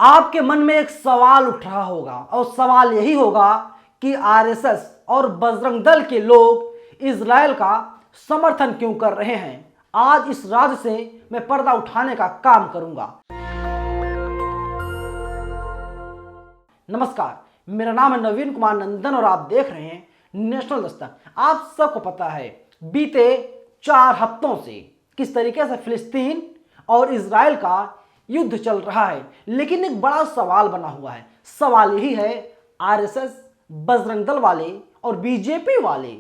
आपके मन में एक सवाल उठ रहा होगा और सवाल यही होगा कि आरएसएस और बजरंग दल के लोग इजराइल का समर्थन क्यों कर रहे हैं। आज इस राज से मैं पर्दा उठाने का काम करूंगा। नमस्कार, मेरा नाम है नवीन कुमार नंदन और आप देख रहे हैं नेशनल दस्तक। आप सबको पता है बीते 4 हफ्तों से किस तरीके से फिलिस्तीन और इजराइल का युद्ध चल रहा है, लेकिन एक बड़ा सवाल बना हुआ है। सवाल यही है, आरएसएस, बजरंग दल वाले और बीजेपी वाले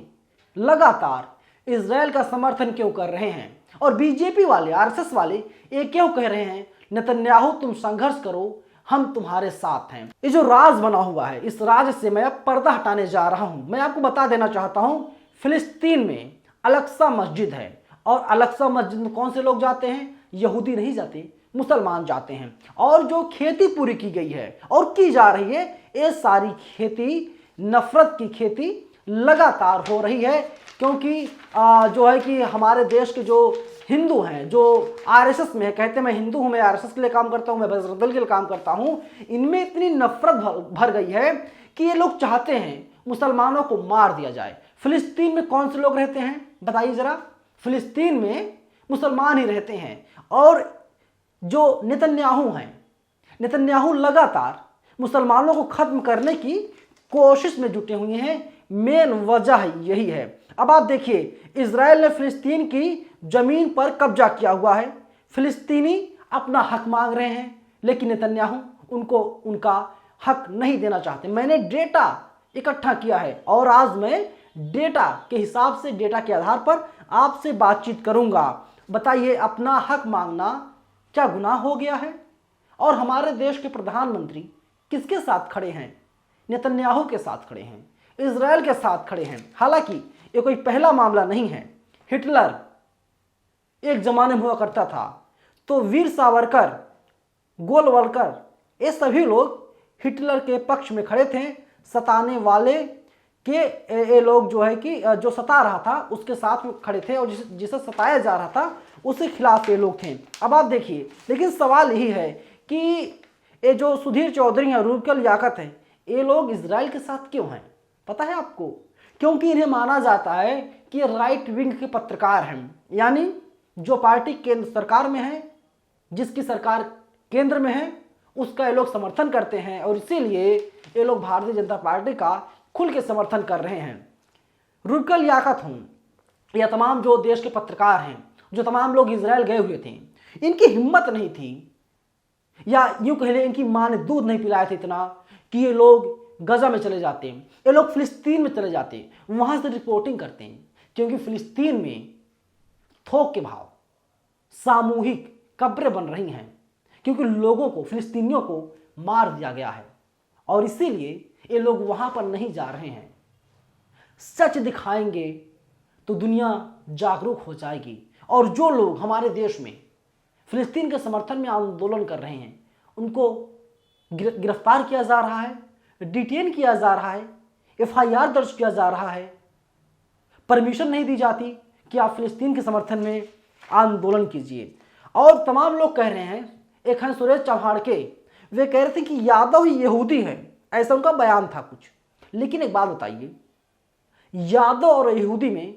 लगातार इजराइल का समर्थन क्यों कर रहे हैं और बीजेपी वाले, आरएसएस वाले ये क्यों कह रहे हैं नेतन्याहू तुम संघर्ष करो, हम तुम्हारे साथ हैं। ये जो राज बना हुआ है, इस राज से मैं अब पर्दा हटाने जा रहा हूं। मैं आपको बता देना चाहता हूं, फिलिस्तीन में अल-अक्सा मस्जिद है और अल-अक्सा मस्जिद में कौन से लोग जाते हैं? यहूदी नहीं जाते, मुसलमान जाते हैं। और जो खेती पूरी की गई है और की जा रही है, ये सारी खेती नफरत की खेती लगातार हो रही है, क्योंकि जो है कि हमारे देश के जो हिंदू हैं, जो आरएसएस में कहते हैं मैं हिंदू हूं, मैं आरएसएस के लिए काम करता हूं, मैं बजरंग दल के लिए काम करता हूं, इनमें इतनी नफरत भर गई है कि ये लोग चाहते हैं मुसलमानों को मार दिया जाए। फिलिस्तीन में कौन से लोग रहते हैं बताइए जरा? फिलिस्तीन में मुसलमान ही रहते हैं। और जो नेतन्याहू हैं, नेतन्याहू लगातार मुसलमानों को खत्म करने की कोशिश में जुटे हुए हैं। मेन वजह यही है। अब आप देखिए, इजराइल ने फिलिस्तीन की जमीन पर कब्जा किया हुआ है। फिलिस्तीनी अपना हक मांग रहे हैं, लेकिन नेतन्याहू उनको उनका हक नहीं देना चाहते। मैंने डेटा इकट्ठा किया है और आज मैं डेटा के हिसाब से, डेटा के आधार पर आपसे बातचीत करूंगा। बताइए, अपना हक मांगना क्या गुनाह हो गया है? और हमारे देश के प्रधानमंत्री किसके साथ खड़े हैं? नेतन्याहू के साथ खड़े हैं, इजराइल के साथ खड़े हैं। हालांकि ये कोई पहला मामला नहीं है। हिटलर एक जमाने में हुआ करता था, तो वीर सावरकर, गोलवलकर, ये सभी लोग हिटलर के पक्ष में खड़े थे। सताने वाले के ये लोग जो है कि जो सता रहा था उसके साथ में खड़े थे और जिसे सताया जा रहा था उसके खिलाफ ये लोग थे। अब आप देखिए, लेकिन सवाल यही है कि ये जो सुधीर चौधरी हैं, रुबकल याकत है, ये लोग इजराइल के साथ क्यों हैं? पता है आपको? क्योंकि इन्हें माना जाता है कि ये राइट विंग के पत्रकार हैं, यानी जो पार्टी केंद्र सरकार में है, जिसकी सरकार केंद्र में है, उसका ये लोग समर्थन करते हैं और इसीलिए ये लोग भारतीय जनता पार्टी का खुल के समर्थन कर रहे हैं। रुबकल याकत हूं या तमाम जो देश के पत्रकार हैं, जो तमाम लोग इजराइल गए हुए थे, इनकी हिम्मत नहीं थी, या यूं कह ले इनकी मां ने दूध नहीं पिलाया था इतना कि ये लोग गजा में चले जाते हैं, ये लोग फिलिस्तीन में चले जाते हैं, वहां से रिपोर्टिंग करते हैं। क्योंकि फिलिस्तीन में थोक के भाव सामूहिक कब्रें बन रही हैं, क्योंकि लोगों को, फिलिस्तीनियों को मार दिया गया है और इसीलिए ये लोग वहां पर नहीं जा रहे हैं। सच दिखाएंगे तो दुनिया जागरूक हो जाएगी। और जो लोग हमारे देश में फिलिस्तीन के समर्थन में आंदोलन कर रहे हैं, उनको गिरफ्तार किया जा रहा है, डिटेन किया जा रहा है, एफआईआर दर्ज किया जा रहा है, परमिशन नहीं दी जाती कि आप फिलिस्तीन के समर्थन में आंदोलन कीजिए। और तमाम लोग कह रहे हैं, एक हैं सुरेश चौहान के, वे कह रहे थे कि यादव ही यहूदी है, ऐसा उनका बयान था कुछ। लेकिन एक बात बताइए, यादव और यहूदी में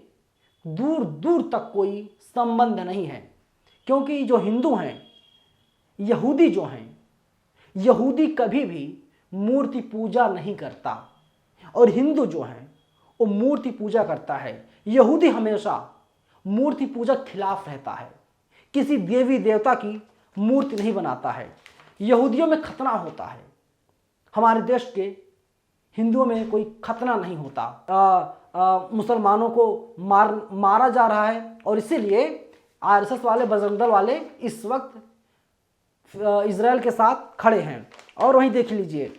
दूर दूर तक कोई संबंध नहीं है, क्योंकि जो हिंदू हैं, यहूदी जो हैं, यहूदी कभी भी मूर्ति पूजा नहीं करता और हिंदू जो हैं वो मूर्ति पूजा करता है। यहूदी हमेशा मूर्ति पूजा खिलाफ रहता है, किसी देवी देवता की मूर्ति नहीं बनाता है। यहूदियों में खतना होता है, हमारे देश के हिंदुओं में कोई खतना नहीं होता। मुसलमानों को मारा जा रहा है और इसीलिए आरएसएस वाले, बजरंग दल वाले इस वक्त इजराइल के साथ खड़े हैं। और वहीं देख लीजिए,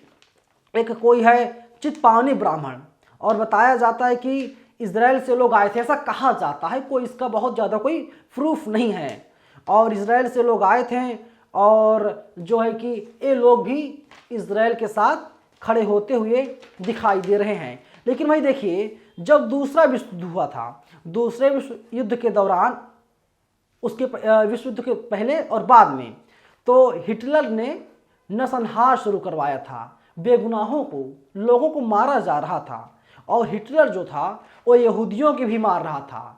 एक कोई है चितपावनी ब्राह्मण, और बताया जाता है कि इजराइल से लोग आए थे, ऐसा कहा जाता है, कोई इसका बहुत ज़्यादा कोई प्रूफ नहीं है। और इजराइल से लोग आए थे और जो है कि ये लोग भी इजराइल के साथ खड़े होते हुए दिखाई दे रहे हैं। लेकिन वही देखिए, जब दूसरा विश्व युद्ध हुआ था, दूसरे विश्व युद्ध के दौरान, उसके विश्व युद्ध के पहले और बाद में, तो हिटलर ने नरसंहार शुरू करवाया था, बेगुनाहों को, लोगों को मारा जा रहा था। और हिटलर जो था वो यहूदियों की भी मार रहा था।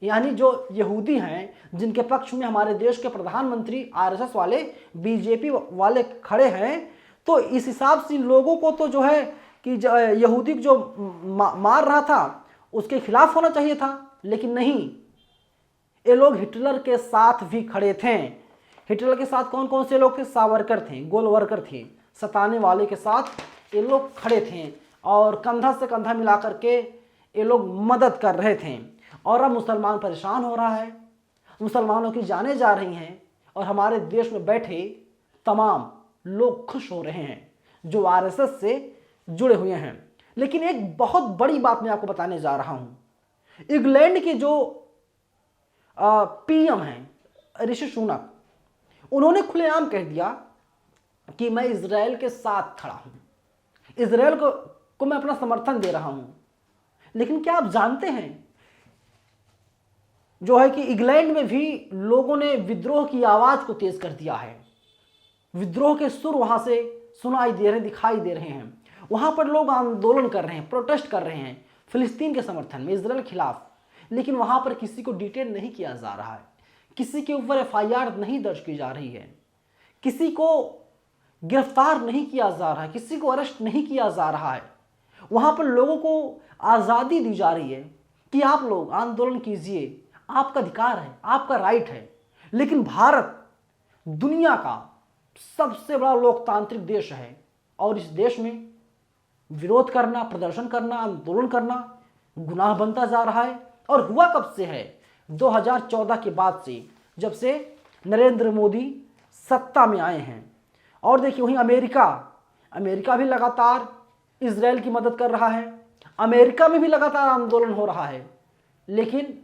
यानी जो यहूदी हैं, जिनके पक्ष में हमारे देश के प्रधानमंत्री आरएसएस वाले, बीजेपी वाले खड़े हैं, तो इस हिसाब से लोगों को तो जो है कि यहूदी जो मार रहा था उसके खिलाफ होना चाहिए था, लेकिन नहीं, ये लोग हिटलर के साथ भी खड़े थे। हिटलर के साथ कौन कौन से लोग थे? सावरकर थे, गोलवरकर थे, सताने वाले के साथ ये लोग खड़े थे और कंधा से कंधा मिला करके ये लोग मदद कर रहे थे। और अब मुसलमान परेशान हो रहा है, मुसलमानों की जानें जा रही हैं, और हमारे देश में बैठे तमाम लोग खुश हो रहे हैं जो आरएसएस से जुड़े हुए हैं। लेकिन एक बहुत बड़ी बात मैं आपको बताने जा रहा हूं। इंग्लैंड के जो पीएम हैं ऋषि सुनक, उन्होंने खुलेआम कह दिया कि मैं इजराइल के साथ खड़ा हूं, इजराइल को मैं अपना समर्थन दे रहा हूं। लेकिन क्या आप जानते हैं जो है कि इंग्लैंड में भी लोगों ने विद्रोह की आवाज को तेज कर दिया है। विद्रोह के सुर वहां से सुनाई दे रहे, दिखाई दे रहे हैं। वहां पर लोग आंदोलन कर रहे हैं, प्रोटेस्ट कर रहे हैं फिलिस्तीन के समर्थन में, इजराइल के खिलाफ। लेकिन वहां पर किसी को डिटेन नहीं किया जा रहा है, किसी के ऊपर एफआईआर नहीं दर्ज की जा रही है, किसी को गिरफ्तार नहीं किया जा रहा है, किसी को अरेस्ट नहीं किया जा रहा है। वहां पर लोगों को आजादी दी जा रही है कि आप लोग आंदोलन कीजिए, आपका अधिकार है, आपका राइट है। लेकिन भारत दुनिया का सबसे बड़ा लोकतांत्रिक देश है, और इस देश में विरोध करना, प्रदर्शन करना, आंदोलन करना गुनाह बनता जा रहा है। और हुआ कब से है? 2014 के बाद से, जब से नरेंद्र मोदी सत्ता में आए हैं। और देखिए वहीं अमेरिका भी लगातार इजराइल की मदद कर रहा है, अमेरिका में भी लगातार आंदोलन हो रहा है। लेकिन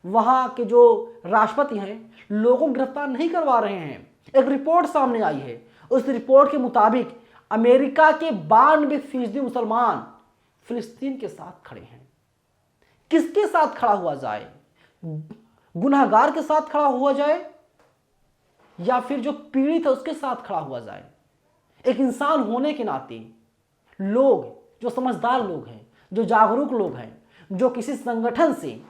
वहां के जो राष्ट्रपति हैं लोगों को गिरफ्तार नहीं करवा रहे हैं। एक रिपोर्ट सामने आई है, उस रिपोर्ट के मुताबिक अमेरिका के 92% मुसलमान फिलिस्तीन के साथ खड़े हैं। किसके साथ खड़ा हुआ जाए? गुनहगार के साथ खड़ा हुआ जाए, या फिर जो पीड़ित है उसके साथ खड़ा हुआ जाए? एक इंसान होने के नाते लोग, जो समझदार लोग हैं, जो जागरूक लोग हैं, जो किसी संगठन से,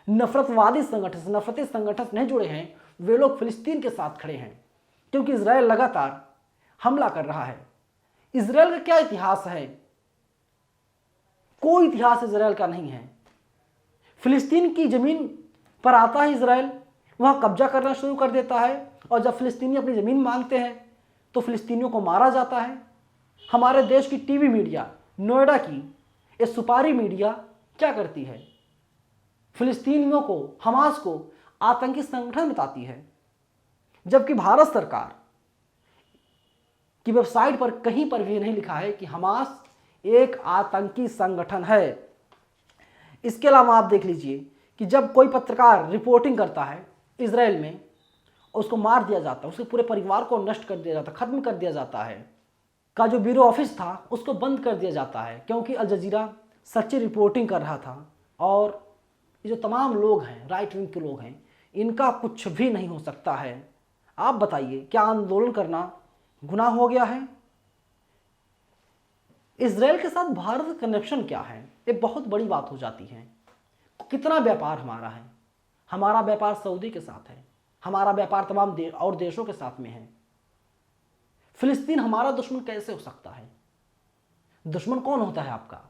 नफरतवादी संगठन से, नफरती संगठन से नहीं जुड़े हैं, वे लोग फिलिस्तीन के साथ खड़े हैं। क्योंकि इजराइल लगातार हमला कर रहा है। इजराइल का क्या इतिहास है? कोई इतिहास इजराइल का नहीं है। फिलिस्तीन की जमीन पर आता है इजराइल, वहां कब्जा करना शुरू कर देता है, और जब फिलिस्तीनी अपनी जमीन मांगते हैं तो फिलिस्तीनियों को मारा जाता है। हमारे देश की टीवी मीडिया, नोएडा की ये सुपारी मीडिया क्या करती है? फिलिस्तीनियों को, हमास को आतंकी संगठन बताती है, जबकि भारत सरकार की वेबसाइट पर कहीं पर भी नहीं लिखा है कि हमास एक आतंकी संगठन है। इसके अलावा आप देख लीजिए कि जब कोई पत्रकार रिपोर्टिंग करता है इजराइल में, उसको मार दिया जाता है, उसके पूरे परिवार को नष्ट कर दिया जाता है, खत्म कर दिया जाता है। का जो ब्यूरो ऑफिस था उसको बंद कर दिया जाता है, क्योंकि अल जजीरा सच्ची रिपोर्टिंग कर रहा था। और ये जो तमाम लोग हैं, राइट विंग के लोग हैं, इनका कुछ भी नहीं हो सकता है। आप बताइए, क्या आंदोलन करना गुनाह हो गया है? इजराइल के साथ भारत का कनेक्शन क्या है? ये बहुत बड़ी बात हो जाती है। कितना व्यापार हमारा है? हमारा व्यापार सऊदी के साथ है, हमारा व्यापार तमाम और देशों के साथ में है। फिलिस्तीन हमारा दुश्मन कैसे हो सकता है? दुश्मन कौन होता है आपका?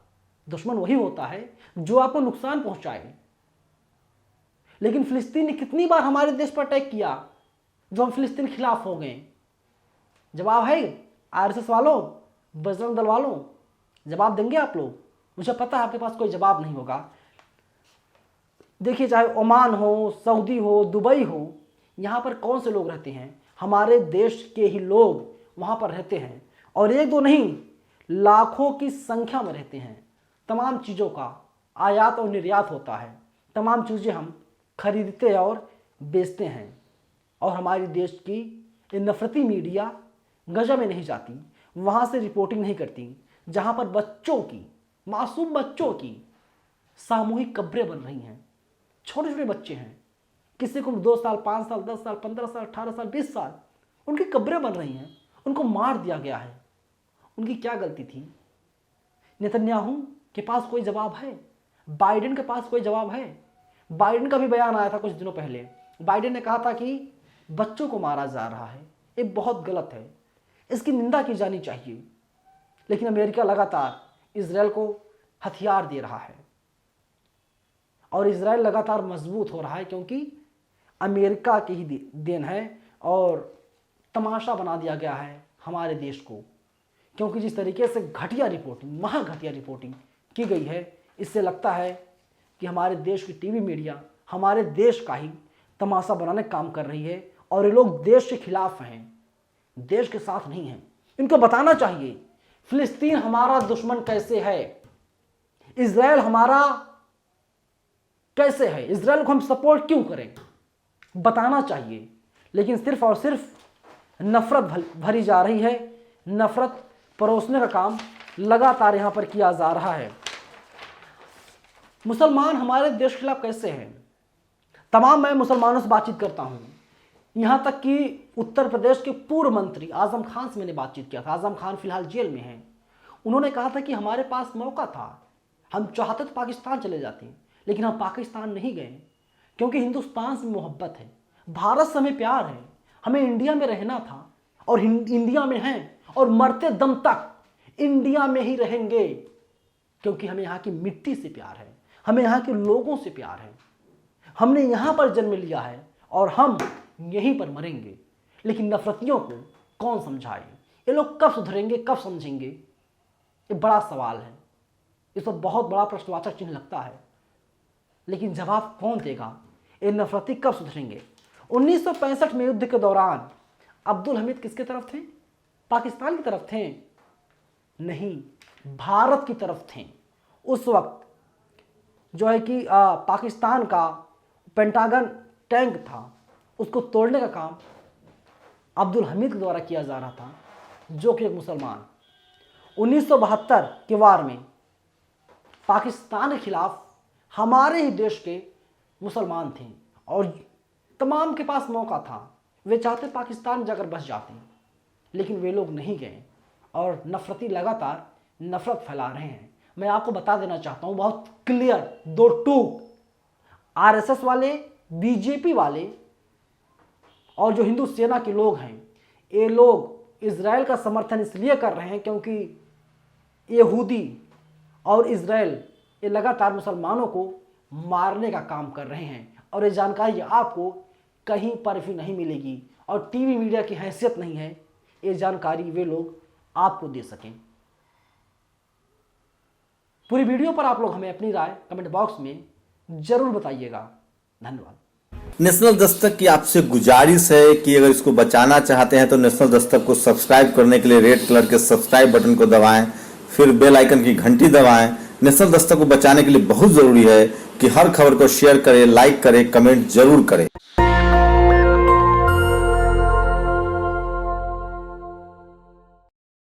दुश्मन वही होता है जो आपको नुकसान पहुंचाए। लेकिन फिलिस्तीन ने कितनी बार हमारे देश पर अटैक किया जो हम फिलिस्तीन के खिलाफ हो गए? जवाब है आरएसएस वालों, बजरंग दल वालों, जवाब देंगे आप लोग? मुझे पता है आपके पास कोई जवाब नहीं होगा। देखिए, चाहे ओमान हो, सऊदी हो, दुबई हो, यहाँ पर कौन से लोग रहते हैं? हमारे देश के ही लोग वहाँ पर रहते हैं, और एक दो नहीं, लाखों की संख्या में रहते हैं। तमाम चीज़ों का आयात और निर्यात होता है, तमाम चीज़ें हम खरीदते और बेचते हैं। और हमारे देश की ये नफरती मीडिया गजा में नहीं जाती, वहाँ से रिपोर्टिंग नहीं करती, जहाँ पर बच्चों की, मासूम बच्चों की सामूहिक कब्रें बन रही हैं। छोटे छोटे बच्चे हैं, किसी को 2 साल, 5 साल, 10 साल, 15 साल, 18 साल, 20 साल, उनकी कब्रें बन रही हैं। उनको मार दिया गया है। उनकी क्या गलती थी? नेतन्याहू के पास कोई जवाब है? बाइडेन के पास कोई जवाब है? बाइडेन का भी बयान आया था कुछ दिनों पहले। बाइडेन ने कहा था कि बच्चों को मारा जा रहा है, ये बहुत गलत है, इसकी निंदा की जानी चाहिए। लेकिन अमेरिका लगातार इजराइल को हथियार दे रहा है और इजराइल लगातार मजबूत हो रहा है, क्योंकि अमेरिका की ही देन है और तमाशा बना दिया गया है हमारे देश को। क्योंकि जिस तरीके से घटिया रिपोर्टिंग, महाघटिया रिपोर्टिंग की गई है, इससे लगता है कि हमारे देश की टीवी मीडिया हमारे देश का ही तमाशा बनाने का काम कर रही है और ये लोग देश के खिलाफ हैं, देश के साथ नहीं हैं। इनको बताना चाहिए फिलिस्तीन हमारा दुश्मन कैसे है, इजराइल हमारा कैसे है, इजराइल को हम सपोर्ट क्यों करें, बताना चाहिए। लेकिन सिर्फ और सिर्फ नफरत भरी जा रही है, नफरत परोसने का काम लगातार यहां पर किया जा रहा है। मुसलमान हमारे देश के खिलाफ कैसे हैं? तमाम मैं मुसलमानों से बातचीत करता हूं, यहां तक कि उत्तर प्रदेश के पूर्व मंत्री आजम खान से मैंने बातचीत किया था। आजम खान फिलहाल जेल में हैं। उन्होंने कहा था कि हमारे पास मौका था, हम चाहते तो पाकिस्तान चले जाते, लेकिन हम पाकिस्तान नहीं गए, क्योंकि हिंदुस्तान से मोहब्बत है, भारत से हमें प्यार है, हमें इंडिया में रहना था और इंडिया में हैं और मरते दम तक इंडिया में ही रहेंगे, क्योंकि हमें यहाँ की मिट्टी से प्यार है, हमें यहाँ के लोगों से प्यार है, हमने यहाँ पर जन्म लिया है और हम यहीं पर मरेंगे। लेकिन नफरतियों को कौन समझाए? ये लोग कब सुधरेंगे, कब समझेंगे? ये बड़ा सवाल है, इस पर बहुत बड़ा प्रश्नवाचक चिन्ह लगता है। लेकिन जवाब कौन देगा? ये नफरती कब सुधरेंगे? 1965 में युद्ध के दौरान अब्दुल हमीद किसके तरफ थे? पाकिस्तान की तरफ थे? नहीं, भारत की तरफ थे। उस वक्त जो है कि पाकिस्तान का पेंटागन टैंक था, उसको तोड़ने का काम अब्दुल हमीद के द्वारा किया जा रहा था, जो कि एक मुसलमान 1972 के वार में पाकिस्तान के खिलाफ हमारे ही देश के मुसलमान थे और तमाम के पास मौका था, वे चाहते पाकिस्तान जाकर बस जाते, लेकिन वे लोग नहीं गए और नफरती लगातार नफरत फैला रहे हैं। मैं आपको बता देना चाहता हूं बहुत क्लियर, दो टूक, आरएसएस वाले, बीजेपी वाले और जो हिंदू सेना के लोग हैं, ये लोग इजराइल का समर्थन इसलिए कर रहे हैं क्योंकि यहूदी और इजराइल ये लगातार मुसलमानों को मारने का काम कर रहे हैं। और ये जानकारी आपको कहीं पर भी नहीं मिलेगी और टीवी मीडिया की हैसियत नहीं है ये जानकारी वे लोग आपको दे सकें। पूरी वीडियो पर आप लोग हमें अपनी राय कमेंट बॉक्स में जरूर बताइएगा। धन्यवाद। नेशनल दस्तक की आपसे गुजारिश है कि अगर इसको बचाना चाहते हैं तो नेशनल दस्तक को सब्सक्राइब करने के लिए रेड कलर के सब्सक्राइब बटन को दबाएं, फिर बेल आइकन की घंटी दबाएं। नेशनल दस्तक को बचाने के लिए बहुत जरूरी है कि हर खबर को शेयर करें, लाइक करें, कमेंट जरूर करें।